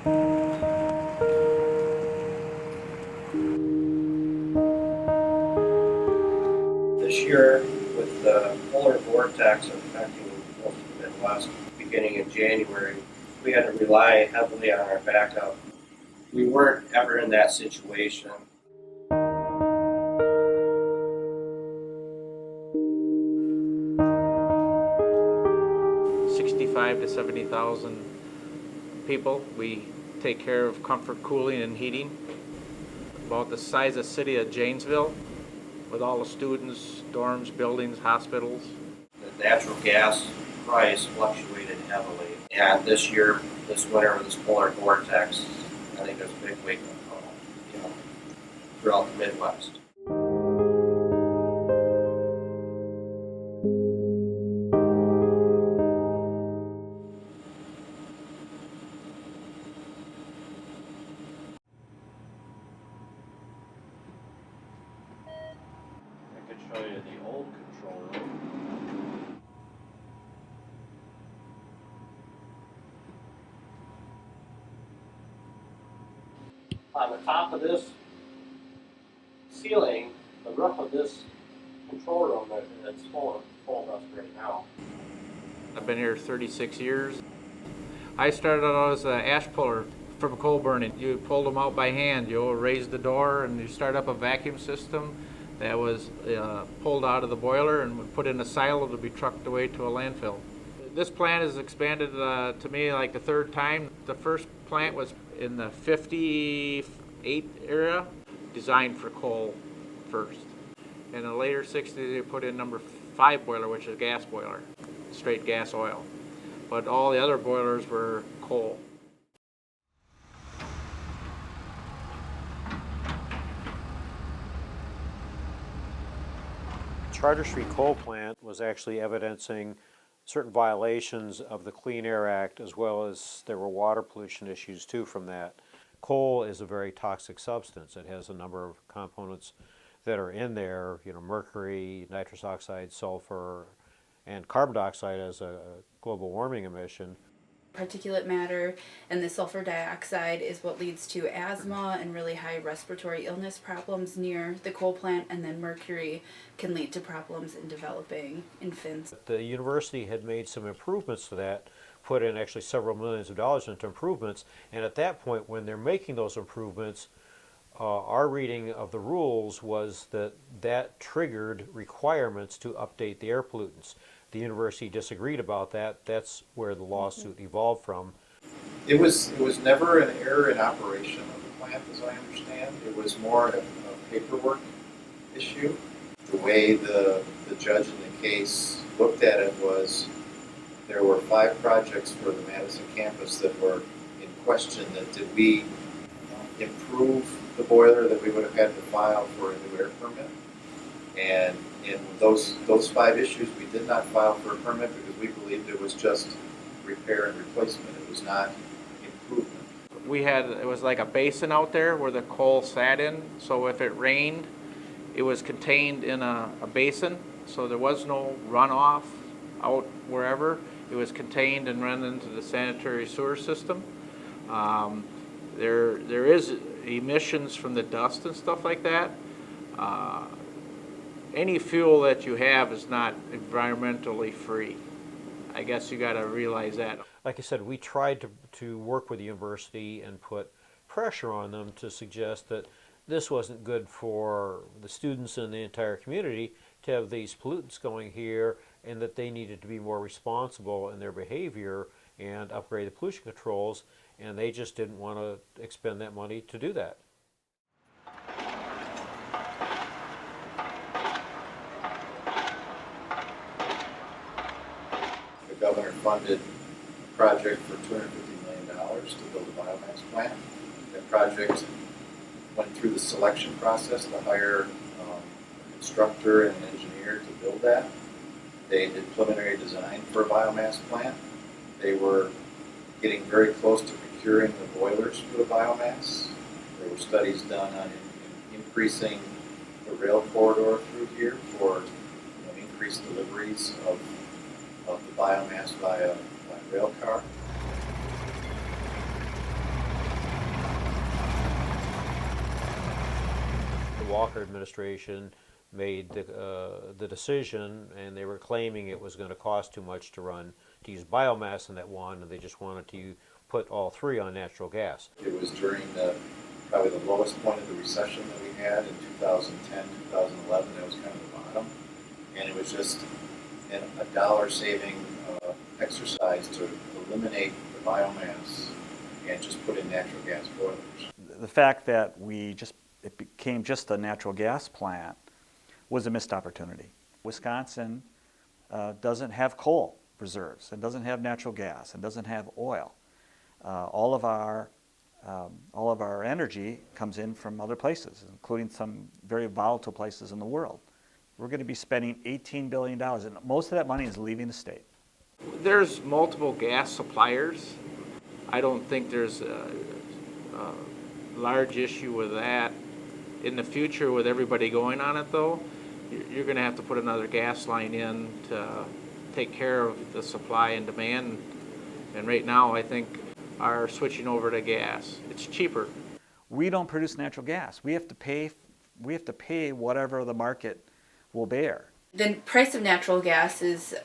This year, with the polar vortex affecting most of the Midwest beginning in January, we had to rely heavily on our backup. We weren't ever in that situation. 65 to 70,000 people. We take care of comfort, cooling, and heating. About the size of the city of Janesville, with all the students, dorms, buildings, hospitals. The natural gas price fluctuated heavily. And this year, this winter with this polar vortex, I think there's a big wake-up call, throughout the Midwest. I could show you the old control room. On the top of this ceiling, the roof of this control room that's full of dust right now. I've been here 36 years. I started out as an ash puller from coal burning. You pulled them out by hand. You raise the door and you start up a vacuum system that was pulled out of the boiler and put in a silo to be trucked away to a landfill. This plant has expanded to me like the third time. The first plant was in the 58 era, designed for coal first. In the later 60s, they put in number 5 boiler, which is a gas boiler, straight gas oil. But all the other boilers were coal. Charter Street coal plant was actually evidencing certain violations of the Clean Air Act, as well as there were water pollution issues too from that. Coal is a very toxic substance. It has a number of components that are in there, mercury, nitrous oxide, sulfur, and carbon dioxide as a global warming emission. Particulate matter and the sulfur dioxide is what leads to asthma and really high respiratory illness problems near the coal plant, and then mercury can lead to problems in developing infants. The university had made some improvements to that, put in actually several millions of dollars into improvements, and at that point when they're making those improvements, our reading of the rules was that that triggered requirements to update the air pollutants. The university disagreed about that. That's where the lawsuit evolved from. It was never an error in operation of the plant, as I understand. It was more a paperwork issue. The way the judge in the case looked at it was there were 5 projects for the Madison campus that were in question. That did we improve the boiler that we would have had to file for a new air permit? And in those 5 issues, we did not file for a permit because we believed it was just repair and replacement. It was not improvement. It was like a basin out there where the coal sat in, so if it rained, it was contained in a basin, so there was no runoff out wherever. It was contained and run into the sanitary sewer system. There is emissions from the dust and stuff like that. Any fuel that you have is not environmentally free. I guess you got to realize that. Like I said, we tried to work with the university and put pressure on them to suggest that this wasn't good for the students and the entire community to have these pollutants going here, and that they needed to be more responsible in their behavior and upgrade the pollution controls, and they just didn't want to expend that money to do that. The governor funded a project for $250 million to build a biomass plant. That project went through the selection process to hire a constructor and an engineer to build that. They did preliminary design for a biomass plant. They were getting very close to procuring the boilers for the biomass. There were studies done on increasing the rail corridor through here for increased deliveries of the biomass by rail car. Walker administration made the decision, and they were claiming it was going to cost too much to use biomass in that one, and they just wanted to put all three on natural gas. It was during probably the lowest point of the recession that we had in 2010, 2011. That was kind of the bottom, and it was just a dollar-saving exercise to eliminate the biomass and just put in natural gas boilers. The fact that it became just a natural gas plant was a missed opportunity. Wisconsin doesn't have coal reserves, and doesn't have natural gas, and doesn't have oil. All of our energy comes in from other places, including some very volatile places in the world. We're going to be spending $18 billion, and most of that money is leaving the state. There's multiple gas suppliers. I don't think there's a large issue with that. In the future, with everybody going on it, though, you're going to have to put another gas line in to take care of the supply and demand. And right now, I think are switching over to gas. It's cheaper. We don't produce natural gas. We have to pay whatever the market will bear. The price of natural gas is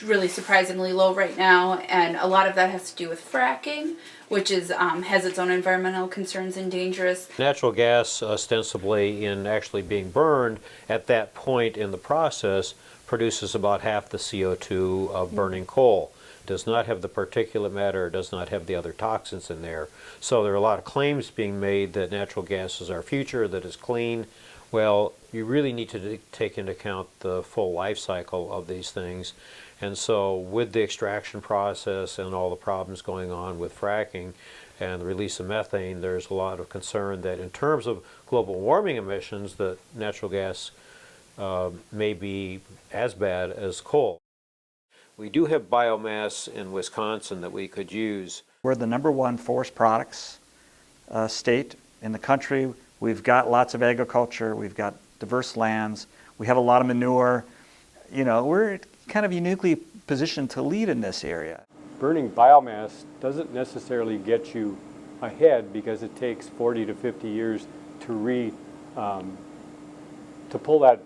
really surprisingly low right now, and a lot of that has to do with fracking, which is has its own environmental concerns and dangerous. Natural gas, ostensibly in actually being burned at that point in the process, produces about half the CO2 of burning coal. Does not have the particulate matter, does not have the other toxins in there. So there are a lot of claims being made that natural gas is our future, that it's clean. Well, you really need to take into account the full life cycle of these things. And so with the extraction process and all the problems going on with fracking and the release of methane, there's a lot of concern that in terms of global warming emissions, that natural gas may be as bad as coal. We do have biomass in Wisconsin that we could use. We're the #1 forest products state in the country. We've got lots of agriculture. We've got diverse lands. We have a lot of manure. You know, we're kind of uniquely positioned to lead in this area. Burning biomass doesn't necessarily get you ahead because it takes 40 to 50 years to pull that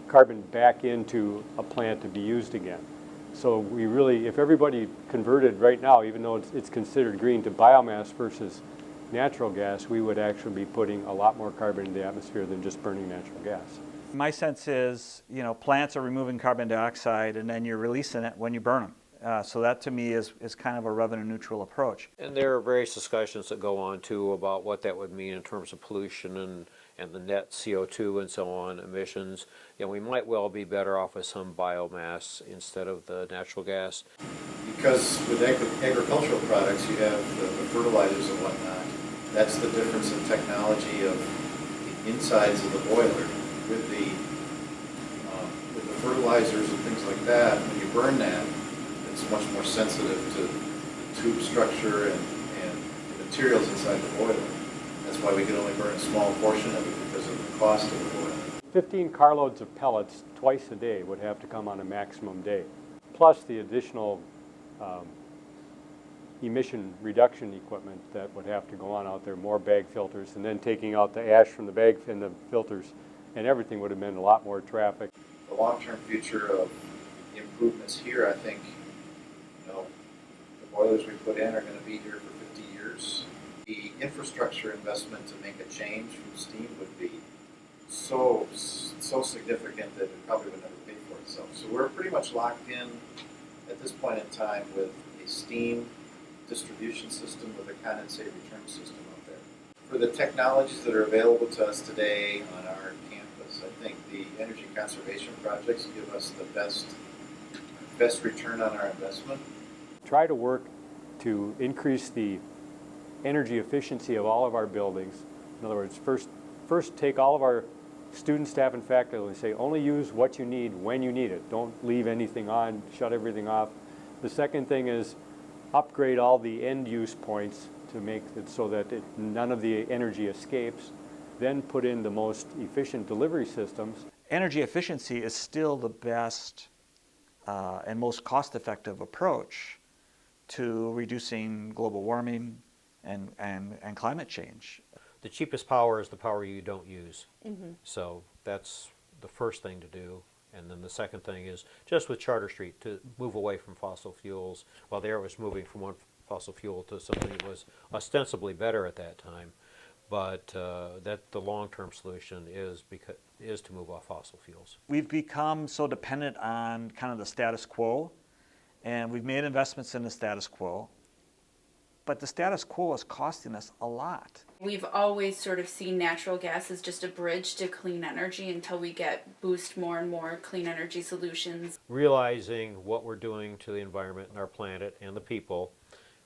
carbon back into a plant to be used again. So we really, if everybody converted right now, even though it's considered green, to biomass versus natural gas, we would actually be putting a lot more carbon in the atmosphere than just burning natural gas. My sense is, you know, plants are removing carbon dioxide and then you're releasing it when you burn them. So that to me is kind of a revenue neutral approach. And there are various discussions that go on too about what that would mean in terms of pollution and the net CO2 and so on emissions. You know, we might well be better off with some biomass instead of the natural gas. Because with agricultural products, you have the fertilizers and whatnot. That's the difference in technology of the insides of the boiler. With the fertilizers and things like that, when you burn that, it's much more sensitive to the tube structure and the materials inside the boiler. That's why we can only burn a small portion of it because of the cost of the boiler. 15 carloads of pellets twice a day would have to come on a maximum day, plus the additional emission reduction equipment that would have to go on out there, more bag filters, and then taking out the ash from the bag and the filters, and everything would have been a lot more traffic. The long-term future of improvements here, I think, you know, the boilers we put in are going to be here for 50 years. The infrastructure investment to make a change from steam would be so significant that it probably would never pay for itself. So we're pretty much locked in at this point in time with a steam distribution system with a condensate return system out there. For the technologies that are available to us today on our campus, I think the energy conservation projects give us the best return on our investment. Try to work to increase the energy efficiency of all of our buildings. In other words, first take all of our student, staff, and faculty and say only use what you need when you need it. Don't leave anything on, shut everything off. The second thing is upgrade all the end use points to make it so that none of the energy escapes. Then put in the most efficient delivery systems. Energy efficiency is still the best and most cost-effective approach to reducing global warming and climate change. the cheapest power is the power you don't use. So that's the first thing to do. And then the second thing is just with Charter Street to move away from fossil fuels. While there was moving from one fossil fuel to something that was ostensibly better at that time, but that the long-term solution is to move off fossil fuels. We've become so dependent on kind of the status quo, and we've made investments in the status quo, but the status quo is costing us a lot. We've always sort of seen natural gas as just a bridge to clean energy until we boost more and more clean energy solutions. Realizing what we're doing to the environment and our planet and the people,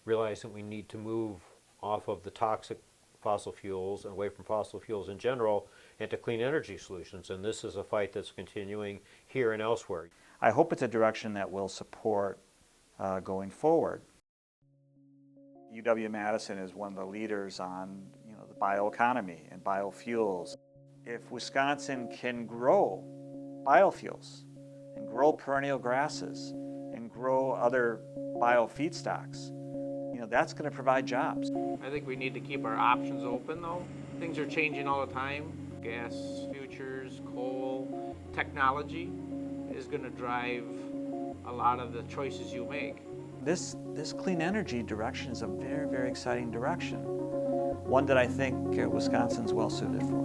realizing we need to move off of the toxic fossil fuels and away from fossil fuels in general and to clean energy solutions. And this is a fight that's continuing here and elsewhere. I hope it's a direction that we'll support going forward. UW-Madison is one of the leaders on the bioeconomy and biofuels. If Wisconsin can grow biofuels and grow perennial grasses and grow other biofeedstocks, that's going to provide jobs. I think we need to keep our options open though. Things are changing all the time. Gas futures, coal, technology is going to drive a lot of the choices you make. This clean energy direction is a very, very exciting direction, one that I think Wisconsin's well suited for.